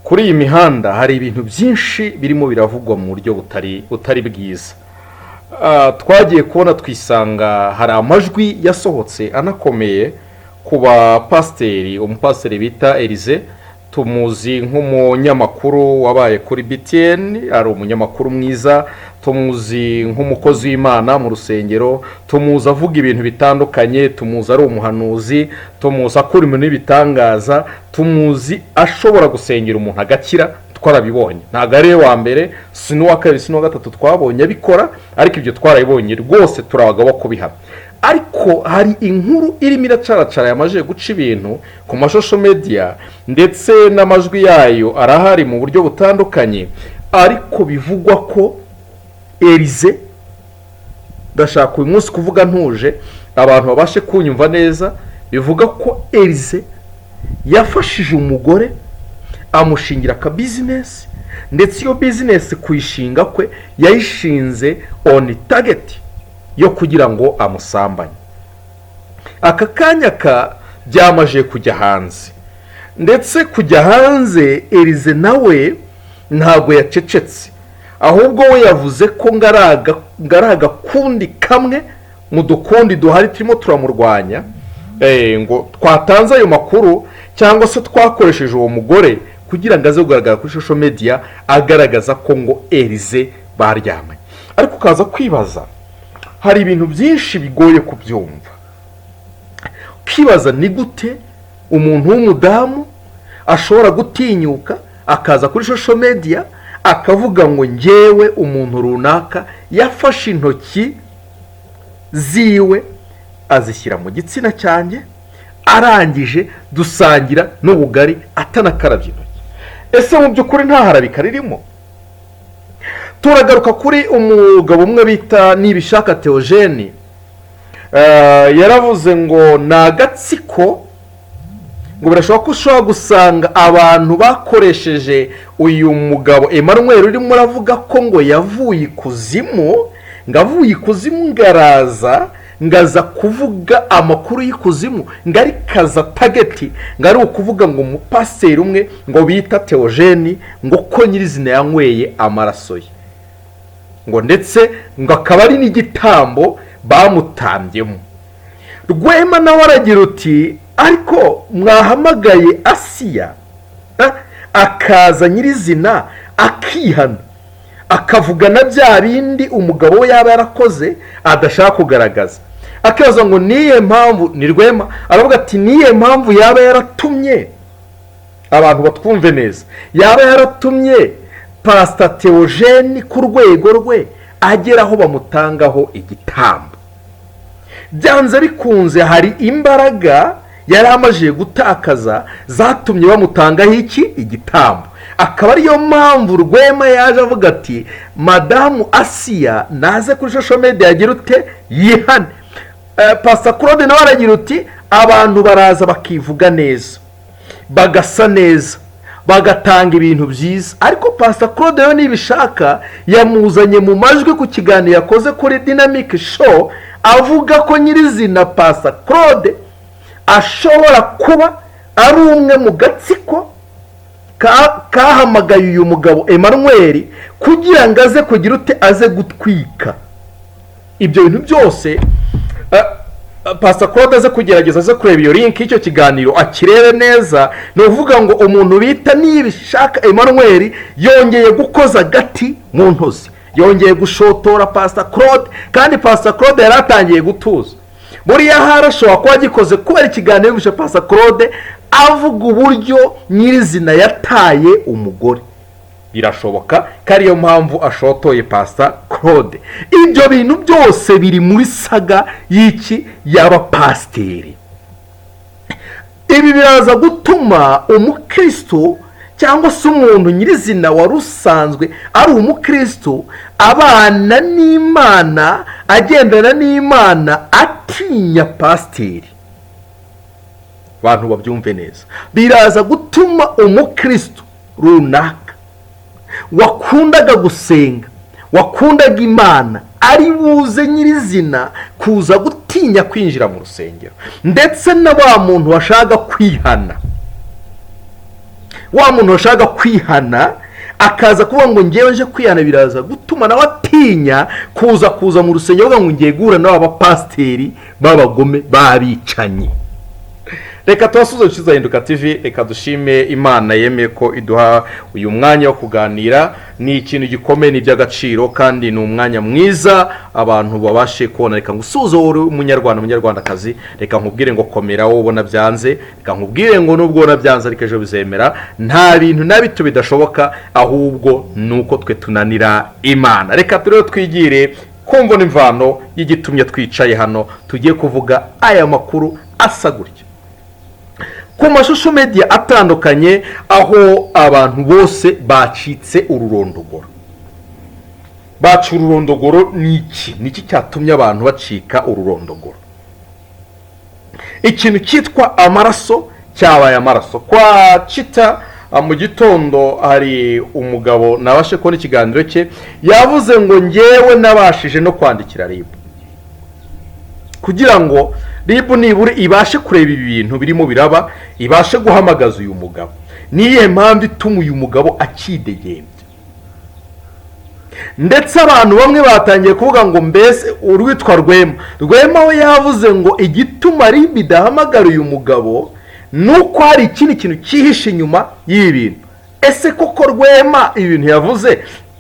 kuri iyi mihanda hari ibintu byinshi birimo biravugwa mu buryo butari bwiza. Twagiye kubona twisanga hari amajwi yasohotse anakomeye ku bapasiteri, umupasiteri bita Elyse, tumuzi nk'umunyamakuru wabaye kuri BTN, ari umunyamakuru mwiza, tumuzi nk'umukozi w'Imana mu rusengero, tumuzi avuga ibintu bitandukanye, tumuzi ari umuhanuzi, tumuzi akora ibintu n'ibitangaza, tumuzi ashobora gusengera umuntu agakira, twarabibonye. Ntabwo ari wa mbere, si n'uwa kabiri, si n'uwa gatatu twabonye abikora, ariko ibyo twarabibonye rwose, turabagabo kubiha. Ariko hari inkuru irimo iracaracara yamaje guca ibintu ku mashusho media, ndetse n'amajwi yayo arahari mu buryo butandukanye, ariko bivugwa ko Elyse, ndashaka uyu munsi kuvuga ntuje abantu babashe kunyumva neza, bivuga ko Elyse yafashije umugore amushingira ka business, ndetse iyo business kuyishinga kwe yayishinze on target yo kugira ngo amusambanye. Aka kanya byamaje kujya hanze, ndetse kujya hanze Elyse nawe ntabwo yacecetse, ahubwo we yavuze ko ngaraga kundi kamwe mu dukundi duhari turimo turamurwanya, ngo twatanze ayo makuru cyangwa se twakoresheje uwo mugore kugira ngo aze kugaragara kuri social media agaragaza ko ngo Elyse baryamanye. Ariko ukaza kwibaza, hari ibintu byinshi bigoye kubyumva. Ukibaza ni gute umuntu w'umudamu ashobora gutinyuka akaza kuri social media akavuga ngo njyewe umuntu runaka yafashe intoki ziwe azishyira mu gitsina cyanjye, arangije dusangira n'ubugari atanakarabye intoki. Ese mu by'ukuri nta harabika ririmo? Turagaruka kuri umugabo umwe bita Nibishaka Theogene, yaravuze ngo nagatsiko, ngo birashoboka ko ushobora gusanga abantu bakoresheje uyu mugabo Emmanuel urimo uravuga ko ngo yavuye ikuzimu, ngo avuye ikuzimu ngaraza ngaza kuvuga amakuru y'ikuzimu, ngo ari kaza tageti, ngo ari ukuvuga ngo umupasiteri umwe ngo bita Theogene ngo ko nyirizina yanyweye amaraso ye, ngo ndetse ngo akaba ari n'igitambo bamutambyemo. Rwema nawe aragira uti ariko mwahamagaye Asiya akaza nyirizina akihana akavuga na bya bindi umugabo we yaba yarakoze adashaka kugaragaza, akaza ngo niye mpamvu, ni Rwema aravuga ati niye mpamvu yaba yaratumye, abantu batwumve neza, yaba yaratumye Pastor Theogene ku rwego rwe agera aho bamutangaho igitambo. Byanze bikunze hari imbaraga yari amaje gutakaza zatumye bamutangaho igitambo. Akaba ariyo mpamvu Rwema yaje avuga ati Madamu Asiya naze kuri social media yagira ute yihane. Pastor Claude nawe aragira uti abantu baraza bakivuga neza, bagasa neza, bagatanga ibintu byiza, ariko Pastor Claude yo nibishaka yamuzanye mu majwi ku kiganiro yakoze kuri Dynamic Show avuga ko nyirizina Pastor Claude ashobora kuba ari umwe mu gatsiko kahamagaye uyu mugabo Emmanuel kugira ngo aze kugira ute aze gutwika ibyo bintu byose. Pastor Claude aze kugerageza aze kureba iyo link y'icyo kiganiro akirebe neza, ni uvuga ngo umuntu bita Nibishaka Emmanuel yongeye gukoza gati mu ntozi, yongeye gushotora Pastor Claude, kandi Pastor Claude yaratangiye gutuza. Buriya harashobora kuba gikoze kubera ikiganiro bishe Pastor Claude avuga uburyo nyirizina yataye umugore, birashoboka ko ariyo mpamvu ashotoye Pastor Claude. Ibyo bintu byose biri muri saga y'iki y'abapasiteri. Ibi biraza gutuma umukristo cyangwa se umuntu nyirizina wari usanzwe ari umukristo abana n'Imana, agendana n'Imana, atinya pasiteri. Abantu babyumve neza, biraza gutuma umukristo runaka wakundaga gusenga, wakundaga Imana, ari buze nyirizina kuza gutinya kwinjira mu rusengero, ndetse na ba muntu washaka kwihana wa muntu washaka kwihana akaza kuvuga ngo ngewe nje kwihana, biraza gutuma nawe atinya kuza mu rusengero avuga ngo ngiye guhura n'aba bapasiteri b'abagome babicanye. Reka tubasuze inshuti za Hinduka TV, reka dushime Imana yemeye ko iduha uyu mwanya wo kuganira. Ni ikintu gikomeye, ni by'agaciro, kandi ni umwanya mwiza abantu babashe kubona. Reka ngusuze wowe umunyarwandakazi, reka nkubwire ngo komera wowe ubona byanze, reka nkubwire ngo nubwo ubona byanze ariko ejo bizemera. Nta bintu na bito bidashoboka, ahubwo nuko twe tunanira Imana. Reka turebe twigire kumva n'imvano y'igitumye twicaye hano tugiye kuvuga aya makuru asa gutya. Ku mashusho media atandukanye, aho abantu bose bacitse ururondogoro. Baca ururondogoro niki cyatumye abantu bacika ururondogoro? Ikintu cyitwa amaraso cyabaye amaraso. Kwa Chita mu gitondo hari umugabo nabashe kubona ikiganiro cye, yavuze ngo ngewe nabashije no kwandikira RGB kugira ngo RGB nibure ibashe kureba ibi bintu birimo biraba, ibashe guhamagaza uyu mugabo. Niye mpamvu ituma uyu mugabo akidegembye. Ndetse abantu bamwe batangiye kuvuga ngo mbese urwitwa Rwema we yavuze ngo igituma RGB idahamagara uyu mugabo nuko hari ikindi kintu cyihishe inyuma y'ibi bintu. Ese koko Rwema ibintu yavuze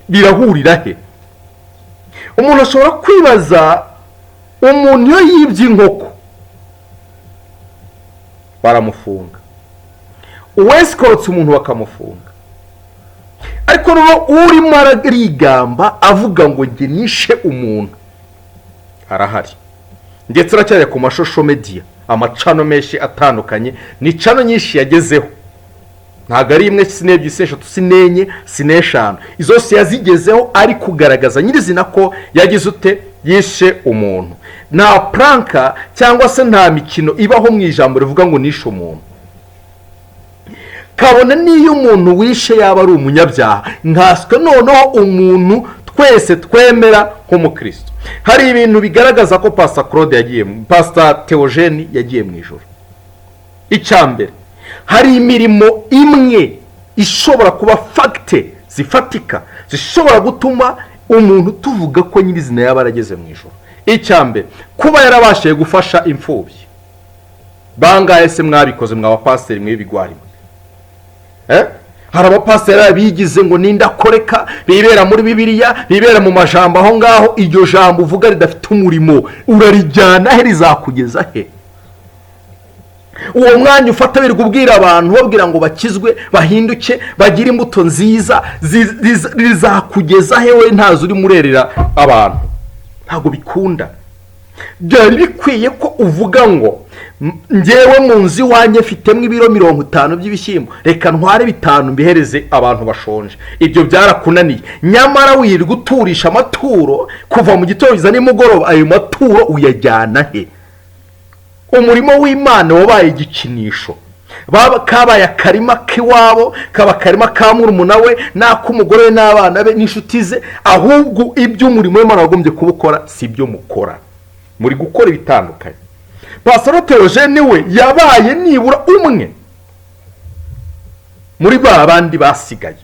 birahurira he? Umuntu ashobora kwibaza, umuntu iyo yibye inkoko baramufunga, uwesikorotse umuntu bakamufunga, ariko n'uwo urimo arigamba avuga ngo njye nishe umuntu arahari. Ndetse aracyari ku mashusho media, amacano menshi atandukanye, ni cano nyinshi yagezeho, ntago ari imwe, sinebye, seshatu, sinenye, sineshanu, izose yazigezeho ari kugaragaza nyirizina ko yagize ute, yishe umuntu. Nta pranka cyangwa se nta mikino ibaho mu ijambo rivuga ngo nishe umuntu. Kabone niyo umuntu wishe yaba ari umunyabyaha, nkaswe noneho umuntu twese twemera nk'umukristo. Hari ibintu bigaragaza ko Pastor Claude yagiye, Pastor Theogene yagiye mu ijoro. Icyambere, hari imirimo imwe ishobora kuba facte zifatika zishobora gutuma umuntu tuvuga ko nyirizina yaba arageze mu ijoro. Icyambere, kuba yarabashije gufasha imfubyi. Bangaye se mwabikoze mw'abapasiteri mw'ibigwarimo? Hari abapasiteri bigize ngo nindakoreka, bibera muri Bibiliya, bibera mu majambo aho ngaho, iryo jambo uvuga ridafite umurimo urarijyana he, rizakugeza he? Uwo mwanya ufata biri kubwira abantu babwira ngo bakizwe, bahinduke, bagira imbuto nziza, rizakugeza he we ntazo uri murerera abantu? Ntago bikunda. Byari bikwiye ko uvuga ngo ngewe mu nzi wanye mfitemo ibiro 50 by'ibishyimbo, reka ntware 5 mbihereze abantu bashonje. Ibyo byarakunaniye, nyamara wirirwa uturisha amaturo kuva mu gitondo kugeza nimugoroba, ayo maturo uyajyana he? Umurimo w'Imana wabaye igikinisho, kabaye akarima k'iwabo, kaba akarima ka murumuna we n'ak'umugore we n'abana be n'inshuti ze, ahubwo iby'umurimo w'Imana wagombye kubukora si byo mukora, muri gukora ibitandukanye. Pastor Theogene we yabaye nibura umwe muri bandi basigaye.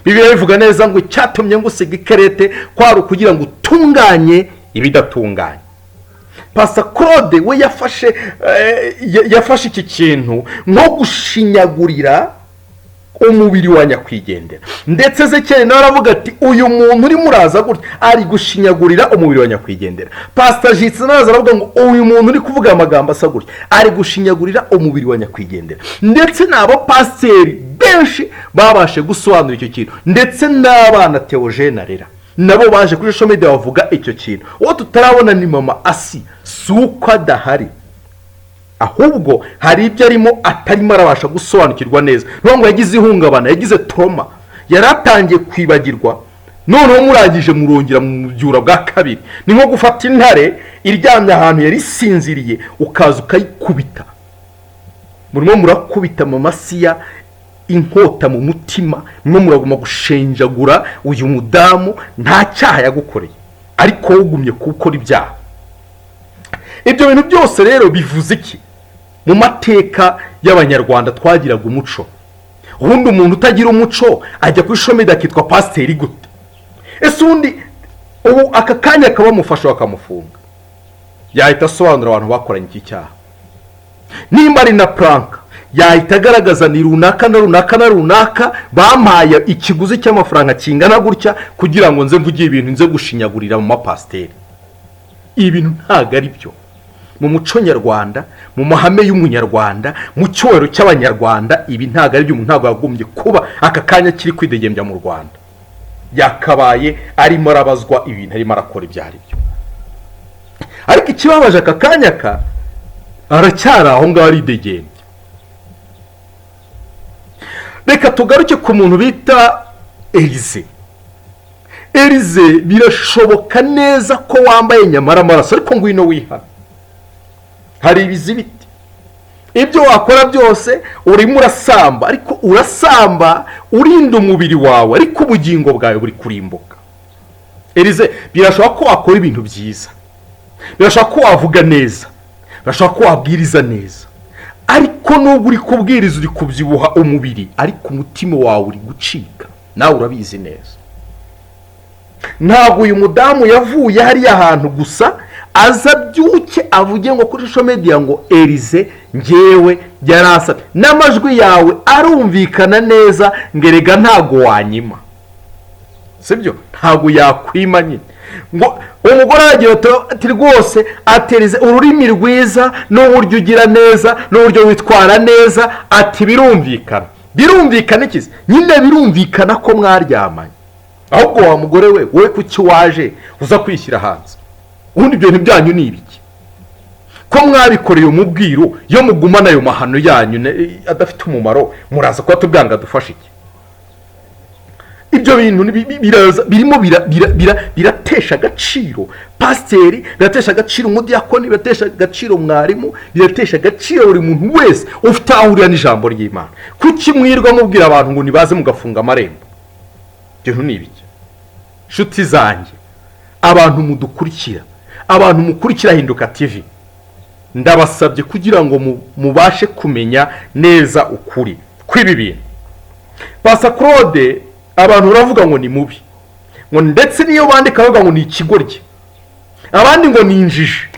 Bibiliya bivuga neza ngo cyatumye ngo usiga ikerete kwari kugira ngo utunganye ibidatunganye. Pastor Claude we yafashe iki kintu nko gushinyagurira umubiri wa nyakwigendera. Ndetse Zekeri nawe aravuga ati uyu muntu uri muraza gutya ari gushinyagurira umubiri wa nyakwigendera. Pastor Jitsi nawe aravuga ngo uyu muntu uri kuvuga amagambo asa gutya ari gushinyagurira umubiri wa nyakwigendera. Ndetse n'abo pasiteri benshi babashe gusobanura icyo kintu, ndetse n'abana Theogene arera nabo baje kuri social media bavuga icyo kintu. Uwo tutarabona ni mama Asi, suko adahari, ahubwo hari ibyo arimo atarimo arabasha gusobanukirwa neza. Nubwo yagize ihungabana, yagize trauma, yaratangiye kwibagirwa, noneho murangije murongera mu byura bwa kabiri. Ni nko gufata intare iryamye ahantu yari sinziriye ukaza ukayikubita. Murimo murakubita mama Siya inkota mu mutima, mwe muraguma gushenjagura uyu mudamu nta cyaha yagukoreye, ariko ugumye gukora ibyaha. Ibyo bintu byose rero bivuze iki? Mu mateka y'Abanyarwanda twagiraga umuco ubundi umuntu utagira umuco ajya kuri social media akitwa pasiteri gute? Ese ubundi ubu aka kanya kabamufasha bakamufunga, yahita asobanura abantu bakoranye iki cyaha? Nimba ari na prank yahita agaragaza ni runaka na runaka na runaka bampaye ikiguzi cy'amafaranga kingana gutya kugira ngo nze mvuge ibintu nze gushinyagurira mu mapasiteri. Ibintu ntago ari byo mu muco nyarwanda, mu mahame y'umunyarwanda, mu cyoro cy'abanyarwanda. Ibi ntago ari byo, umuntu ntago yagombye kuba aka kanya kiri kwidegembya mu Rwanda, yakabaye arimo arabazwa ibintu arimo arakora ibyo ari byo. Ariko ikibabaje aka kanya aracyari aho ngaho aridegembya. Reka tugaruke ku muntu bita Elyse. Elyse birashoboka neza ko wambaye nyamara amaraso, ariko ngwino wihana. Hari ibizibiti, ibyo wakora byose urimo urasamba, ariko urasamba urinda umubiri wawe, ariko ubugingo bwawe buri kurimbuka. Elyse birashoboka ko wakora ibintu byiza, birashoboka ko wavuga neza, birashoboka ko wabwiriza neza, ariko nubwo uri kubwiriza uri kubyibuha umubiri, ariko umutima wawe uri gucika, nawe urabizi neza. Ntabwo uyu mudamu yavuye hariya ahantu gusa aza byuke avuge ngo kuri social media ngo Elyse ngewe yarasabye, n'amajwi yawe arumvikana neza, ngerega ntago wanyima, sibyo? Ntago yakwima nyine ngo umugore aragira ati rwose aterize ururimi rwiza n'uburyo ugira neza n'uburyo witwara neza, ati birumvikana ikizi nyine, birumvikana ko mwaryamanye. Ahubwo wa mugore we, wowe kuki waje uza kwishyira hanze? Ubundi ibyo bintu byanyu ni ibiki ko mwarikoreye umubwiro yo mugumana ayo mahano yanyu adafite umumaro? Muraza kuba tubwanga dufashe iki? Ibyo bintu birimo biratesha agaciro pasiteri, biratesha agaciro umudiyakoni, biratesha agaciro mwarimu, biratesha agaciro buri muntu wese ufite aho ahurira n'ijambo ry'Imana. Kuki mwirwa mubwira abantu ngo nibaze mugafunga amarembo? Ibyo ni ibiki? Nshuti zanjye, abantu mudukurikira, abantu mukurikira Hinduka TV, ndabasabye kugira ngo mubashe kumenya neza ukuri kw'ibi bintu. Pasa Claude abantu baravuga ngo ni mubi, ngo ndetse niyo bandika bavuga ngo ni ikigoryi, abandi ngo ni injiji,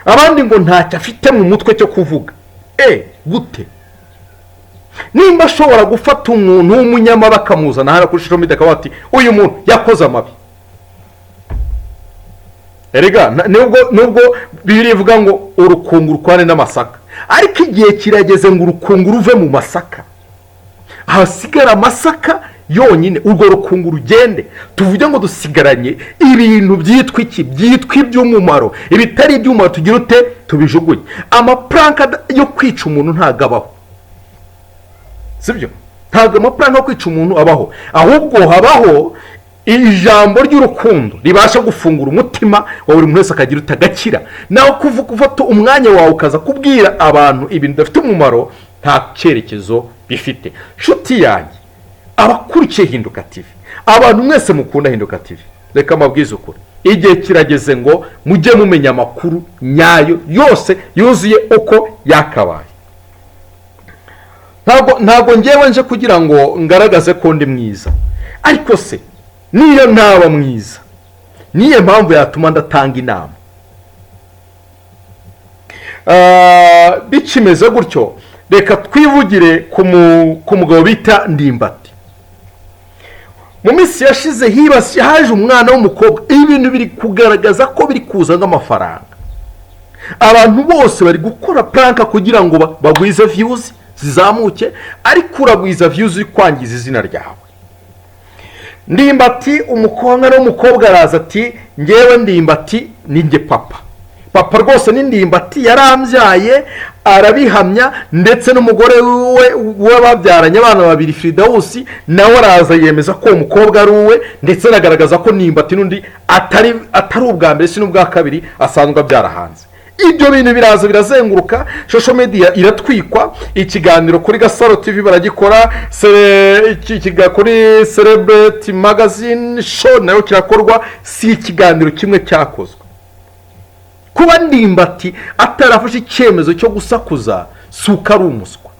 abandi ngo ntacyo afite mu mutwe cyo kuvuga. Gute? Nimba ashobora gufata umuntu w'umunyama bakamuzana hano kuri social media akaba ati uyu muntu yakoze amabi, erega nubwo Bibiliya ivuga ngo urukungu rukwane n'amasaka, ariko igihe kirageze ngo urukungu ruve mu masaka, hasigara amasaka yonyine, urwo rukungu rugende, tuvuge ngo dusigaranye ibintu byitwa iki? Byitwa iby'umumaro. Ibitari iby'umumaro tugira ute? Tubijugunye. Amapranka yo kwica umuntu ntagabaho, sibyo? Ntabwo amapranka yo kwica umuntu abaho, ahubwo habaho ijambo ry'urukundo ribasha gufungura umutima wa buri muntu wese akagira utagakira. Naho kufata umwanya wawe ukaza kubwira abantu ibintu bidafite umumaro, nta cyerekezo bifite. Nshuti yanjye, abakurikiye Hinduka TV, abantu mwese mukunda Hinduka TV, reka mabwize ukuri, igihe kirageze ngo mujye mumenya amakuru nyayo yose yuzuye uko yakabaye. Ntabwo ngewe nje kugira ngo ngaragaze ko ndi mwiza, ariko se niyo ntaba mwiza, niyo mpamvu yatuma ndatanga inama. Bikimeze gutyo, reka twivugire ku mugabo bita Ndimbati. Mu minsi yashize haje umwana w'umukobwa, ibintu biri kugaragaza ko biri kuzana amafaranga. Abantu bose bari gukora pranka kugira ngo bagwize views zizamuke, ariko uragwiza views uri kwangiza izina ryawe. Ndimbati umukobwa n'umukobwa araza ati ngewe Ndimbati ninjye papa rwose ni Ndimbati yarambyaye, arabihamya, ndetse n'umugore we babyaranye abana babiri Fridausi nawe araza yemeza ko umukobwa ari uwe, ndetse nagaragaza ko Ndimbati n'undi atari ubwa mbere si n'ubwa kabiri asanzwe abyara hanze. Ibyo bintu biraza birazenguruka, social media iratwikwa, ikiganiro kuri Gasaro TV baragikora, kuri Celebrity Magazine show nayo kirakorwa, si ikiganiro kimwe cyakozwe. Kuba Ndimbati atarafashe icyemezo cyo gusakuza suka ari umuswa.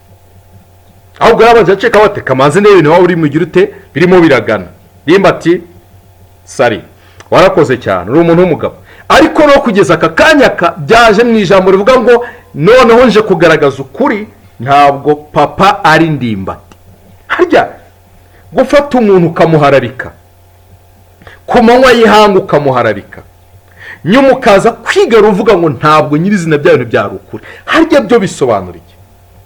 ahubwo yabanje aceka bate kamanze n'ibintu waba uri mu girute birimo biragana rimba ati sari warakoze cyane uri umuntu w'umugabo ariko no kugeza aka kanya byaje mu ijambo rivuga ngo noneho nje kugaragaza ukuri ntabwo papa ari ndimbati harya gufata umuntu ukamuharabika ku manywa y'ihanga ukamuharabika nyuma ukaza kwiga uvuga ngo ntabwo nyirizina bya bintu byari ukuri harya byo bisobanura iki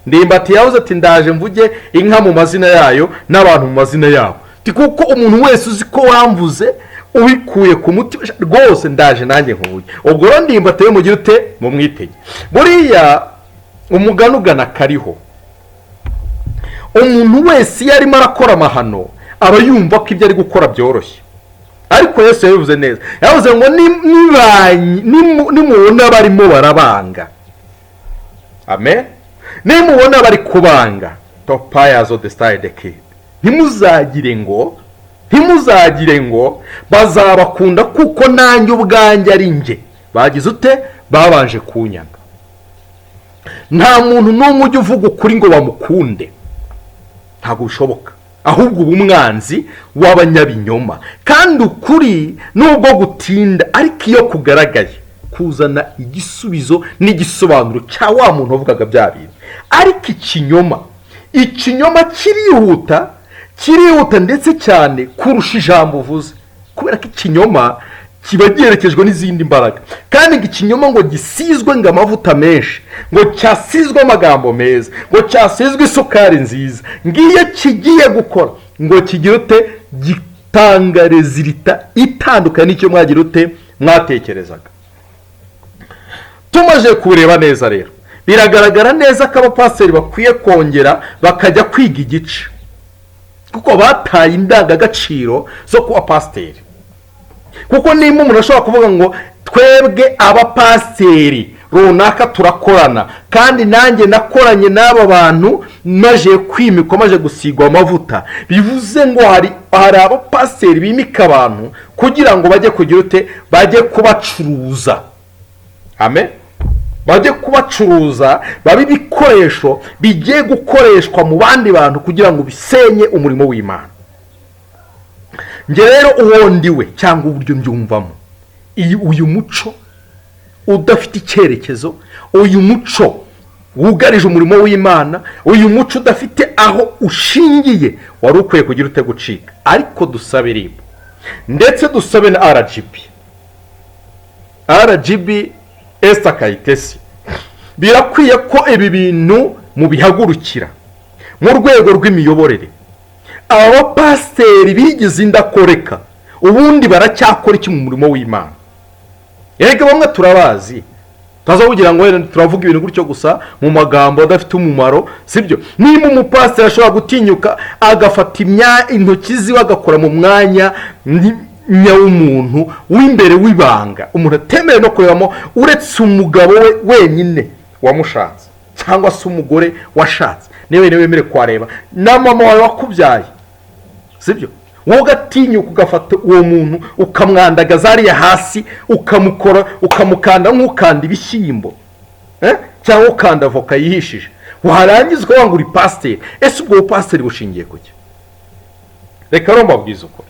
ndimbati yavuze ati ndaje mvuge inka mu mazina yayo n'abantu mu mazina yabo kuko umuntu wese uzi ko wamvuze ubikuye ku mutima rwose ndaje nanjye nkuye ubwo rero ndimbati yo mugira ute mu mwitege buriya umugani ugana kariho umuntu wese iyo arimo arakora amahano aba yumva ko ibyo ari gukora byoroshye ariko Yesu yabivuze neza yavuze ngo nimubona barimo barabanga amen nimubona bari kubanga topayazo de style kid ntimuzagire ngo bazabakunda kuko nanjye ubwanjye ari nge bagize ute babanje kunyanga nta muntu n'umwe ujya uvuga ukuri ngo bamukunde ntabwo bishoboka ahubwo uba umwanzi w'abanyabinyoma kandi ukuri nubwo gutinda ariko iyo kugaragaye kuzana igisubizo n'igisobanuro cya wa muntu wavugaga bya bintu ariko ikinyoma kirihuta ndetse cyane kurusha ijambo uvuze kubera ko ikinyoma kiba giherekejwe n'izindi mbaraga kandi ikinyoma ngo gisizwe ngo amavuta menshi ngo cyasizwe amagambo meza ngo cyasizwe isukari nziza ngiyo kigiye gukora ngo kigire ute gitanga rezilita itandukanye n'icyo mwagira ute mwatekerezaga tumaze kureba neza rero biragaragara neza ko abapasiteri bakwiye kongera bakajya kwiga igice kuko bataye indangagaciro zo kuba pasiteri kuko nimba umuntu ashobora kuvuga ngo twebwe abapasiteri runaka turakorana kandi nanjye nakoranye n'aba bantu maze kwimikwa maze gusigwa amavuta bivuze ngo hari abapasiteri bimika abantu kugira ngo bajye kugira ute bajye kubacuruza amen bajye kubacuruza babe ibikoresho bigiye gukoreshwa mu bandi bantu kugira ngo bisenye umurimo w'Imana nge rero uwo ndiwe cyangwa uburyo mbyumvamo uyu muco udafite icyerekezo uyu muco wugarije umurimo w'Imana uyu muco udafite aho ushingiye wari ukwiye kugira ute gucika ariko dusabe RGB ndetse dusabe na RGB Esta Kayitesi birakwiye ko ibi bintu mu bihagurukira mu rwego rw'imiyoborere abapasiteri bigize indakoreka ubundi baracyakora iki mu murimo w'Imana erega bamwe turabazi tazavugira ngo turavuga ibintu gutyo gusa mu magambo adafite umumaro sibyo niba umupasiteri ashobora gutinyuka agafata intoki ziwe agakora mu mwanya nyawumuntu w'imbere w'ibanga umuntu atemere no kurebamo uretse umugabo we wenyine wamushatse cyangwa se umugore washatse niwe wemere kwareba na mama wawe wakubyaye sibyo wowe ugatinyuka ugafata uwo muntu ukamwandagaza ariya hasi ukamukanda nk'ukanda ibishyimbo cyangwa ukanda avoka yihishije warangiza ukavuga ngo uri pasiteri ese ubwo pasiteri bushingiye kuki reka rero mbabwize uko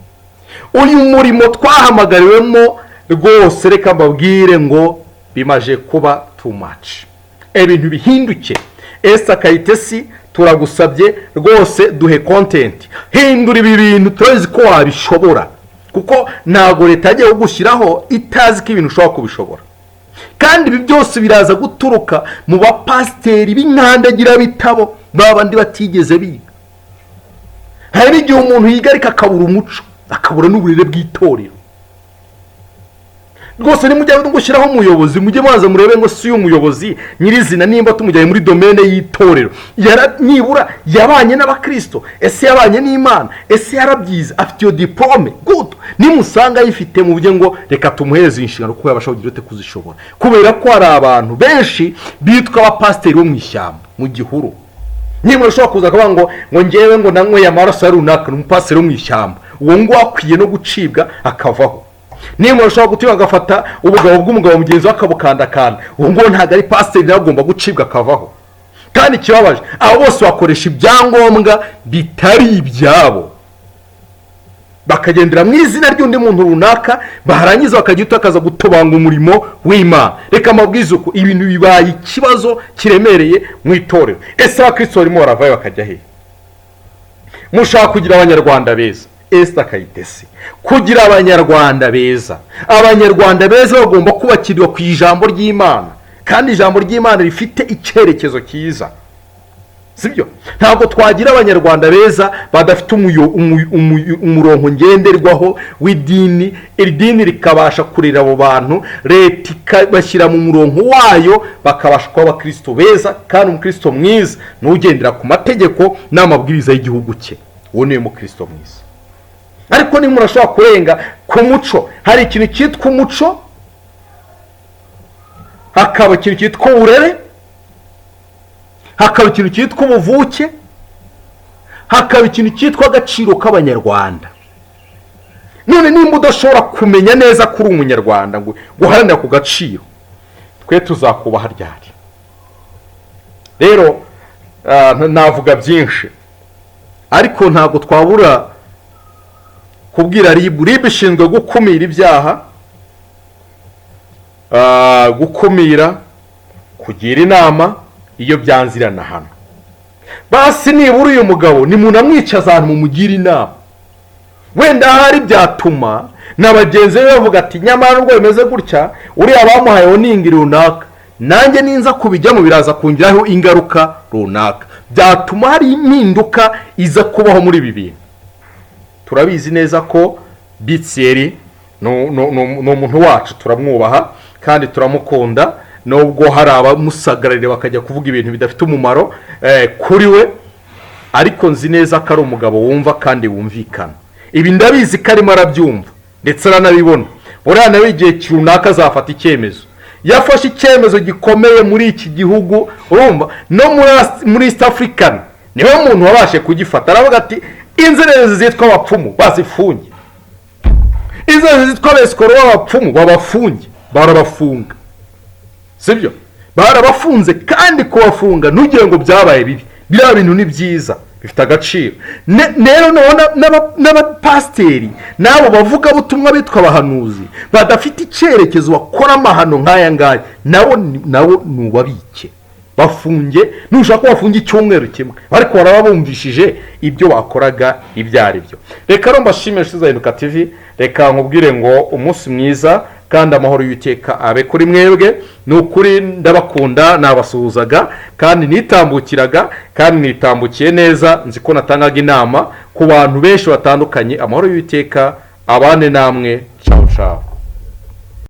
uyu murimo twahamagariwemo rwose reka mbabwire ngo bimaje kuba too much ibintu bihinduke Esta Kayitesi turagusabye rwose duhe content hindura ibi bintu turazi ko wabishobora kuko ntago leta yagiye kugushyiraho itazi ko ibintu ushobora kubishobora kandi ibi byose biraza guturuka mu bapasiteri b'inkandagira bitabo babandi batigeze biga hari igihe umuntu yiga ariko akabura umuco akabura n'uburere bw'itorero rwose nimujya gushyiraho umuyobozi mujye maza murebe ngo si umuyobozi nyirizina nimba tumujyanye muri domaine y'itorero nibura yabanye n'abakristo ese yabanye n'Imana ese yarabyize afite iyo diplome good nimusanga yifite mu buryo ngo reka tumuhereze inshingano kuko yabasha kugira kuzishobora kubera ko hari abantu benshi bitwa abapasiteri bo mu ishyamba mu gihuru nimba ushobora kuza kuvuga ngo ngewe ngo nanyweye amaraso ya runaka n'umupasiteri wo mu ishyamba uwo ngo akwiye no gucibwa akavaho niba ushobora gutinya agafata ubugabo bw'umugabo mugenzi we akabukandakanda uwo ngo ntabwo ari pasiteri nawe agomba gucibwa akavaho kandi ikibabaje abo bose bakoresha ibyangombwa bitari ibyabo, bakagendera mu izina ry'undi muntu runaka, barangiza bakajya utakaza gutobanga umurimo w'Imana. Reka mabwize uko ibintu bibaye ikibazo kiremereye mu itorero. Ese abakristo barimo baravayo bakajya he? Mushaka kugira abanyarwanda beza, Esta Kayitesi, kugira abanyarwanda beza. Abanyarwanda beza bagomba kubakirwa ku ijambo ry'Imana, kandi ijambo ry'Imana rifite icyerekezo cyiza, sibyo? Ntabwo twagira abanyarwanda beza badafite umurongo ngenderwaho w'idini, iri dini rikabasha kurera abo bantu, leta ikabashyira mu murongo wayo, bakabasha kuba abakristo beza, kandi umukristo mwiza n'ugendera ku mategeko n'amabwiriza y'igihugu cye, uwo niwe mukristo mwiza. Ariko nimwe urashobora kurenga ku muco. Hari ikintu cyitwa umuco, hakaba ikintu cyitwa uburere, hakaba ikintu cyitwa ubuvuke, hakaba ikintu cyitwa agaciro k'abanyarwanda. None nimba udashobora kumenya neza kuri umunyarwanda ngo guharanira ku gaciro, twe tuzakubaha ryari? Rero navuga byinshi, ariko ntabwo twabura kubwira RIB ishinzwe gukumira ibyaha, gukumira, kugira inama iyo byanzirana hano. Basi nibura uyu mugabo nimunamwicaza ahantu mumugira inama, wenda hari byatuma na bagenzi be bavuga ati nyamara nubwo bimeze gutya, uriya bamuhaye warning runaka, nanjye ninza kubijyamo biraza kungiraho ingaruka runaka, byatuma hari impinduka iza kubaho muri ibi bintu. Turabizi neza ko Bitseri no umuntu wacu, turamwubaha kandi turamukunda, nubwo hari abamusagarire bakajya kuvuga ibintu bidafite umumaro kuri we, ariko nzi neza ko ari umugabo wumva kandi wumvikana. Ibi ndabizi ko arimo arabyumva ndetse aranabibona. Uriya nawe igihe runaka azafata icyemezo, yafashe icyemezo gikomeye muri iki gihugu, urumva no muri East African niwe muntu wabashe kugifata. Aravuga ati inzererezi zitwa abapfumu bazifunge, inzererezi zitwa abesikoro b'abapfumu babafunge, barabafunga, sibyo? Barabafunze, kandi kubafunga ntugire ngo byabaye bibi, biriya bintu ni byiza, bifite agaciro. Rero n'abapasiteri n'abo bavuga butumwa bitwa abahanuzi badafite icyerekezo, bakora amahano nk'aya ngaya, nabo nubabike, bafunge. Nushaka bafunge icyumweru kimwe, ariko barababumvishije ibyo bakoraga ibyo ari byo. Reka rero mbashimire Shizahinduka TV, reka nkubwire ngo umunsi mwiza kandi amahoro y'Uwiteka abe kuri mwebwe. Ni ukuri ndabakunda, nabasuhuzaga kandi nitambukiraga, kandi nitambukiye neza, nzi ko natangaga inama ku bantu benshi batandukanye. Amahoro y'Uwiteka abane namwe. Ciao ciao.